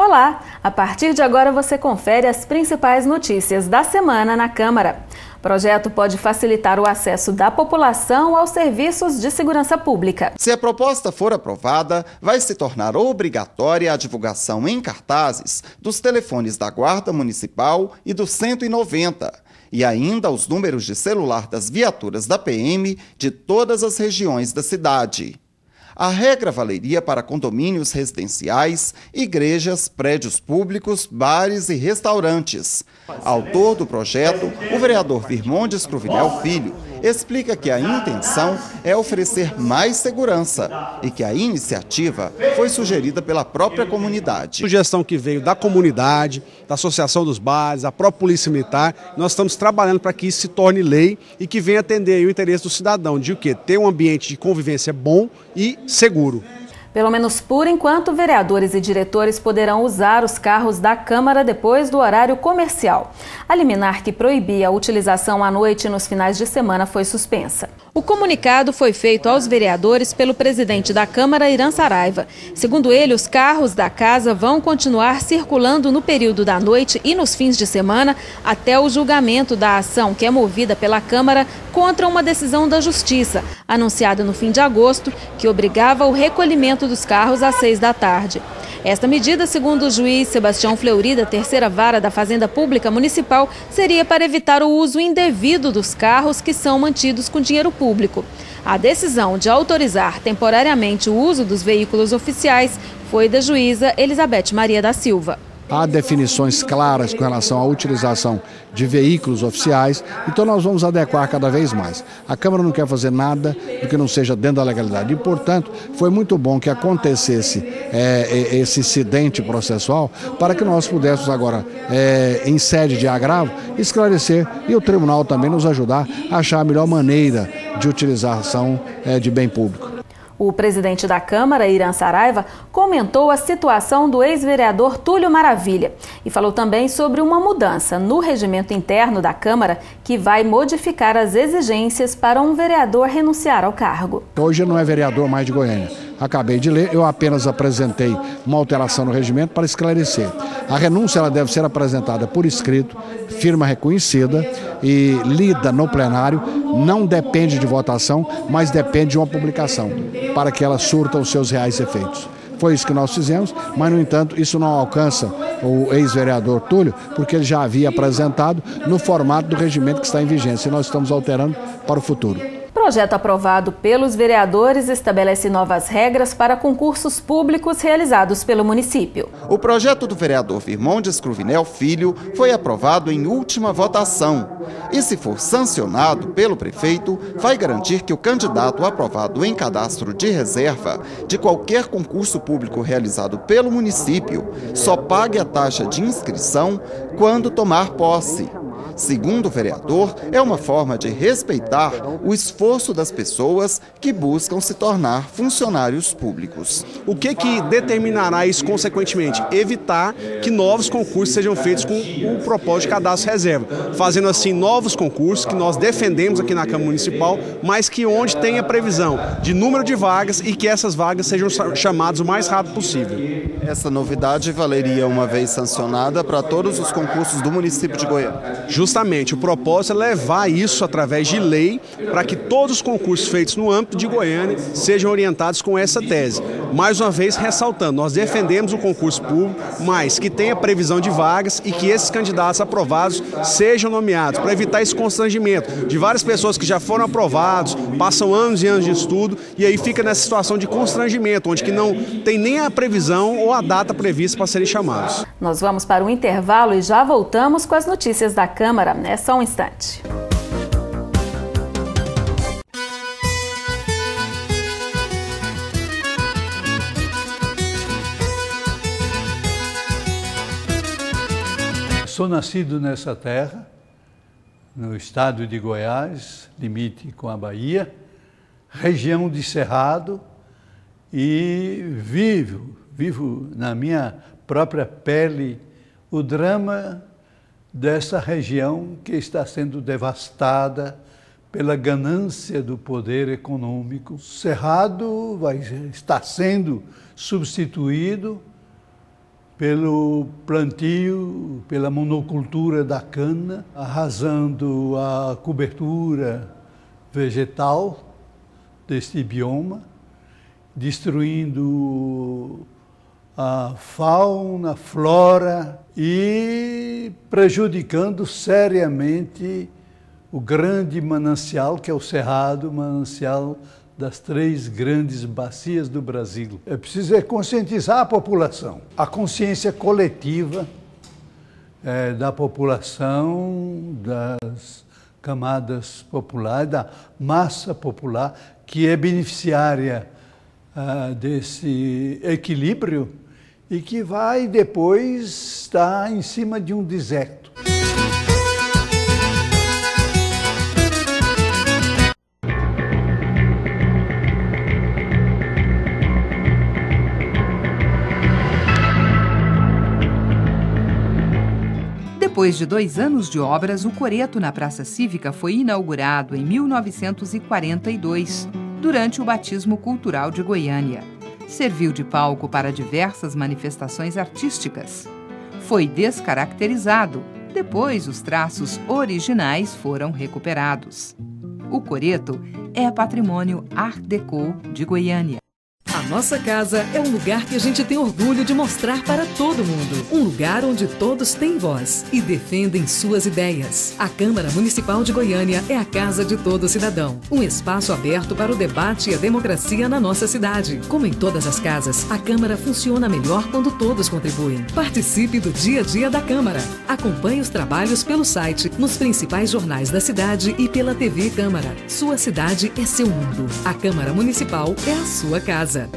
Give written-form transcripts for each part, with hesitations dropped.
Olá! A partir de agora você confere as principais notícias da semana na Câmara. O projeto pode facilitar o acesso da população aos serviços de segurança pública. Se a proposta for aprovada, vai se tornar obrigatória a divulgação em cartazes dos telefones da Guarda Municipal e do 190, e ainda os números de celular das viaturas da PM de todas as regiões da cidade. A regra valeria para condomínios residenciais, igrejas, prédios públicos, bares e restaurantes. Autor do projeto, o vereador Virmondes Cruvinel Filho explica que a intenção é oferecer mais segurança e que a iniciativa foi sugerida pela própria comunidade. Sugestão que veio da comunidade, da Associação dos Bares, da própria Polícia Militar. Nós estamos trabalhando para que isso se torne lei e que venha atender o interesse do cidadão de o quê? Ter um ambiente de convivência bom e seguro. Pelo menos por enquanto, vereadores e diretores poderão usar os carros da Câmara depois do horário comercial. A liminar que proibia a utilização à noite e nos finais de semana foi suspensa. O comunicado foi feito aos vereadores pelo presidente da Câmara, Irã Saraiva. Segundo ele, os carros da casa vão continuar circulando no período da noite e nos fins de semana até o julgamento da ação que é movida pela Câmara contra uma decisão da Justiça, anunciada no fim de agosto, que obrigava o recolhimento dos carros às 6 da tarde. Esta medida, segundo o juiz Sebastião Fleury, da Terceira Vara da Fazenda Pública Municipal, seria para evitar o uso indevido dos carros que são mantidos com dinheiro público. A decisão de autorizar temporariamente o uso dos veículos oficiais foi da juíza Elizabeth Maria da Silva. Há definições claras com relação à utilização de veículos oficiais, então nós vamos adequar cada vez mais. A Câmara não quer fazer nada do que não seja dentro da legalidade e, portanto, foi muito bom que acontecesse esse incidente processual para que nós pudéssemos agora, em sede de agravo, esclarecer e o tribunal também nos ajudar a achar a melhor maneira de utilização de bem público. O presidente da Câmara, Irã Saraiva, comentou a situação do ex-vereador Túlio Maravilha e falou também sobre uma mudança no regimento interno da Câmara que vai modificar as exigências para um vereador renunciar ao cargo. Hoje não é vereador mais de Goiânia. Acabei de ler, eu apenas apresentei uma alteração no regimento para esclarecer. A renúncia ela deve ser apresentada por escrito, firma reconhecida e lida no plenário, não depende de votação, mas depende de uma publicação, para que ela surta os seus reais efeitos. Foi isso que nós fizemos, mas, no entanto, isso não alcança o ex-vereador Túlio, porque ele já havia apresentado no formato do regimento que está em vigência, e nós estamos alterando para o futuro. O projeto aprovado pelos vereadores estabelece novas regras para concursos públicos realizados pelo município. O projeto do vereador Virmondes Cruvinel Filho foi aprovado em última votação e, se for sancionado pelo prefeito, vai garantir que o candidato aprovado em cadastro de reserva de qualquer concurso público realizado pelo município só pague a taxa de inscrição quando tomar posse. Segundo o vereador, é uma forma de respeitar o esforço das pessoas que buscam se tornar funcionários públicos. O que determinará isso consequentemente? Evitar que novos concursos sejam feitos com o propósito de cadastro reserva, fazendo assim novos concursos que nós defendemos aqui na Câmara Municipal, mas que onde tenha previsão de número de vagas e que essas vagas sejam chamadas o mais rápido possível. Essa novidade valeria, uma vez sancionada, para todos os concursos do município de Goiânia. Justamente, o propósito é levar isso através de lei para que todos os concursos feitos no âmbito de Goiânia sejam orientados com essa tese. Mais uma vez, ressaltando, nós defendemos o concurso público, mas que tenha previsão de vagas e que esses candidatos aprovados sejam nomeados, para evitar esse constrangimento de várias pessoas que já foram aprovados, passam anos e anos de estudo e aí fica nessa situação de constrangimento, onde que não tem nem a previsão ou a data prevista para serem chamados. Nós vamos para um intervalo e já voltamos com as notícias da Câmara. É só um instante. Sou nascido nessa terra, no estado de Goiás, limite com a Bahia, região de Cerrado, e vivo na minha própria pele o drama dessa região que está sendo devastada pela ganância do poder econômico. Cerrado está sendo substituído pelo plantio, pela monocultura da cana, arrasando a cobertura vegetal deste bioma, destruindo a fauna, a flora e prejudicando seriamente o grande manancial, que é o Cerrado, manancial das 3 grandes bacias do Brasil. É preciso conscientizar a população, a consciência coletiva da população, das camadas populares, da massa popular, que é beneficiária desse equilíbrio e que vai depois estar em cima de um deserto. Depois de 2 anos de obras, o coreto na Praça Cívica foi inaugurado em 1942, durante o Batismo Cultural de Goiânia. Serviu de palco para diversas manifestações artísticas. Foi descaracterizado, depois os traços originais foram recuperados. O coreto é patrimônio Art Deco de Goiânia. A nossa casa é um lugar que a gente tem orgulho de mostrar para todo mundo. Um lugar onde todos têm voz e defendem suas ideias. A Câmara Municipal de Goiânia é a casa de todo cidadão. Um espaço aberto para o debate e a democracia na nossa cidade. Como em todas as casas, a Câmara funciona melhor quando todos contribuem. Participe do dia a dia da Câmara. Acompanhe os trabalhos pelo site, nos principais jornais da cidade e pela TV Câmara. Sua cidade é seu mundo. A Câmara Municipal é a sua casa.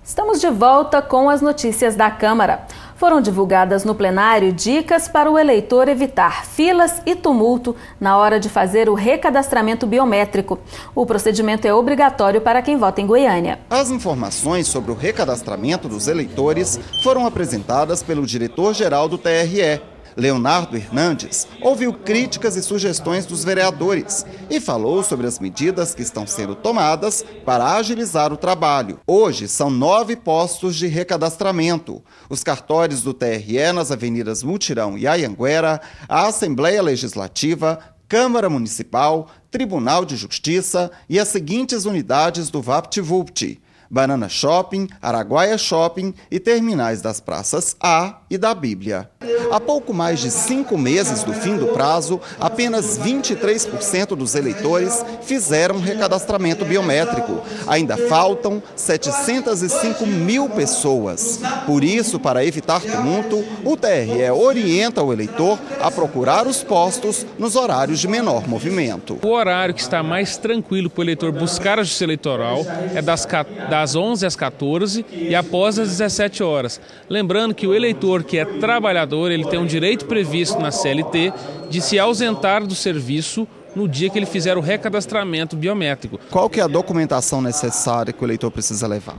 Estamos de volta com as notícias da Câmara. Foram divulgadas no plenário dicas para o eleitor evitar filas e tumulto na hora de fazer o recadastramento biométrico. O procedimento é obrigatório para quem vota em Goiânia. As informações sobre o recadastramento dos eleitores foram apresentadas pelo diretor-geral do TRE. Leonardo Hernandes ouviu críticas e sugestões dos vereadores e falou sobre as medidas que estão sendo tomadas para agilizar o trabalho. Hoje são 9 postos de recadastramento. Os cartórios do TRE nas avenidas Mutirão e Anhanguera, a Assembleia Legislativa, Câmara Municipal, Tribunal de Justiça e as seguintes unidades do VaptVupt: Banana Shopping, Araguaia Shopping e terminais das praças A e da Bíblia. Há pouco mais de 5 meses do fim do prazo, apenas 23% dos eleitores fizeram recadastramento biométrico. Ainda faltam 705 mil pessoas. Por isso, para evitar tumulto, o TRE orienta o eleitor a procurar os postos nos horários de menor movimento. O horário que está mais tranquilo para o eleitor buscar a justiça eleitoral é das 11 às 14 e após as 17 horas. Lembrando que o eleitor que é trabalhador, ele tem um direito previsto na CLT de se ausentar do serviço no dia que ele fizer o recadastramento biométrico. Qual que é a documentação necessária que o eleitor precisa levar?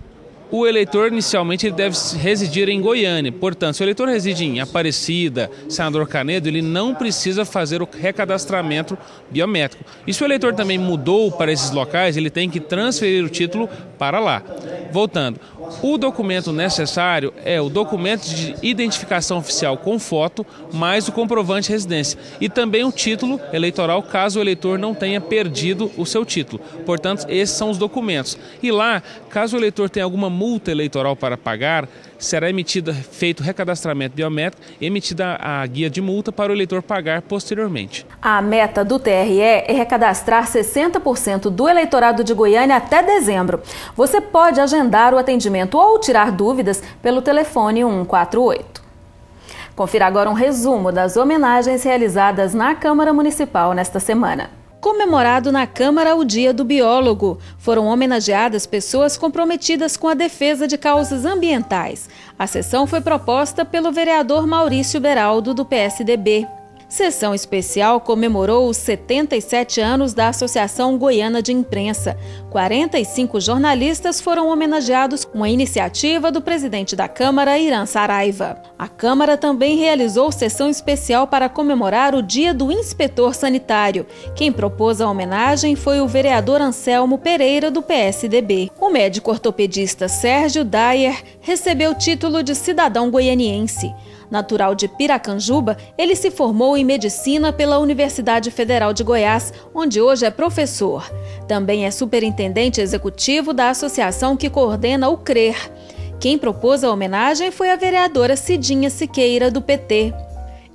O eleitor, inicialmente, ele deve residir em Goiânia. Portanto, se o eleitor reside em Aparecida, Senador Canedo, ele não precisa fazer o recadastramento biométrico. E se o eleitor também mudou para esses locais, ele tem que transferir o título para lá. Voltando, o documento necessário é o documento de identificação oficial com foto, mais o comprovante de residência. E também o título eleitoral, caso o eleitor não tenha perdido o seu título. Portanto, esses são os documentos. E lá, caso o eleitor tenha alguma multa eleitoral para pagar, será feito o recadastramento biométrico e emitida a guia de multa para o eleitor pagar posteriormente. A meta do TRE é recadastrar 60% do eleitorado de Goiânia até dezembro. Você pode agendar o atendimento ou tirar dúvidas pelo telefone 148. Confira agora um resumo das homenagens realizadas na Câmara Municipal nesta semana. Comemorado na Câmara o Dia do Biólogo. Foram homenageadas pessoas comprometidas com a defesa de causas ambientais. A sessão foi proposta pelo vereador Maurício Beraldo, do PSDB. Sessão especial comemorou os 77 anos da Associação Goiana de Imprensa. 45 jornalistas foram homenageados com a iniciativa do presidente da Câmara, Irã Saraiva. A Câmara também realizou sessão especial para comemorar o Dia do Inspetor Sanitário. Quem propôs a homenagem foi o vereador Anselmo Pereira, do PSDB. O médico ortopedista Sérgio Dyer recebeu o título de cidadão goianiense. Natural de Piracanjuba, ele se formou em medicina pela Universidade Federal de Goiás, onde hoje é professor. Também é superintendente executivo da associação que coordena o CRER. Quem propôs a homenagem foi a vereadora Cidinha Siqueira, do PT.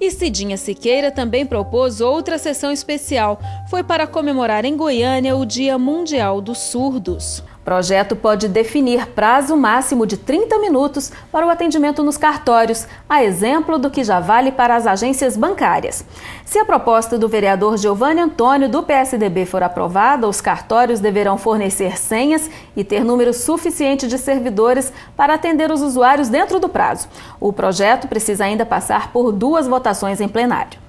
E Cidinha Siqueira também propôs outra sessão especial. Foi para comemorar em Goiânia o Dia Mundial dos Surdos. O projeto pode definir prazo máximo de 30 minutos para o atendimento nos cartórios, a exemplo do que já vale para as agências bancárias. Se a proposta do vereador Giovanni Antônio, do PSDB, for aprovada, os cartórios deverão fornecer senhas e ter número suficiente de servidores para atender os usuários dentro do prazo. O projeto precisa ainda passar por 2 votações em plenário.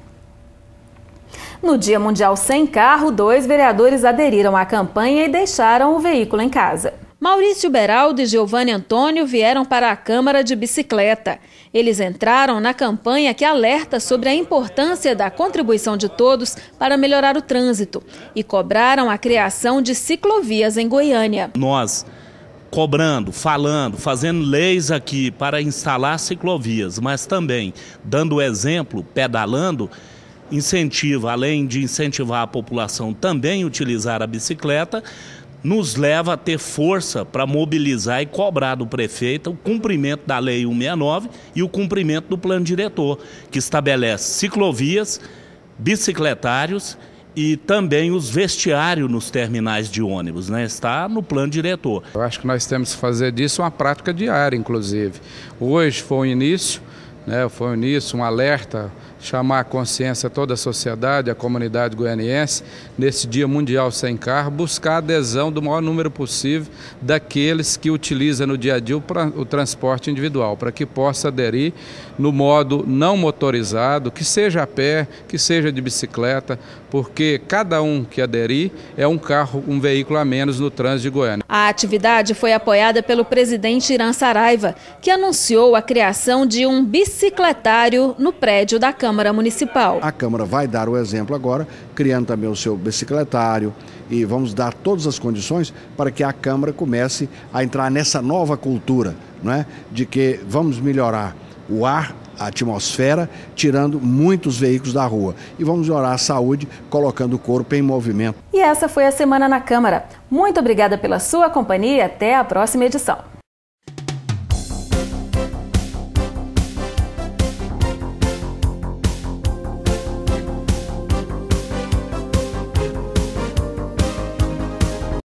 No Dia Mundial Sem Carro, 2 vereadores aderiram à campanha e deixaram o veículo em casa. Maurício Beraldo e Giovanni Antônio vieram para a Câmara de bicicleta. Eles entraram na campanha que alerta sobre a importância da contribuição de todos para melhorar o trânsito e cobraram a criação de ciclovias em Goiânia. Nós cobrando, falando, fazendo leis aqui para instalar ciclovias, mas também dando exemplo, pedalando, incentiva, além de incentivar a população também utilizar a bicicleta, nos leva a ter força para mobilizar e cobrar do prefeito o cumprimento da Lei 169 e o cumprimento do plano diretor, que estabelece ciclovias, bicicletários e também os vestiários nos terminais de ônibus, né? Está no plano diretor. Eu acho que nós temos que fazer disso uma prática diária, inclusive. Hoje foi o início, um alerta, chamar a consciência toda a sociedade, a comunidade goianiense, nesse Dia Mundial Sem Carro, buscar a adesão do maior número possível daqueles que utilizam no dia a dia o transporte individual, para que possa aderir no modo não motorizado, que seja a pé, que seja de bicicleta, porque cada um que aderir é um carro, um veículo a menos no trânsito de Goiânia. A atividade foi apoiada pelo presidente Irã Saraiva, que anunciou a criação de um bicicletário no prédio da Câmara Municipal. A Câmara vai dar o exemplo agora, criando também o seu bicicletário, e vamos dar todas as condições para que a Câmara comece a entrar nessa nova cultura, não é? De que vamos melhorar o ar, a atmosfera, tirando muitos veículos da rua. E vamos melhorar a saúde, colocando o corpo em movimento. E essa foi a Semana na Câmara. Muito obrigada pela sua companhia e até a próxima edição.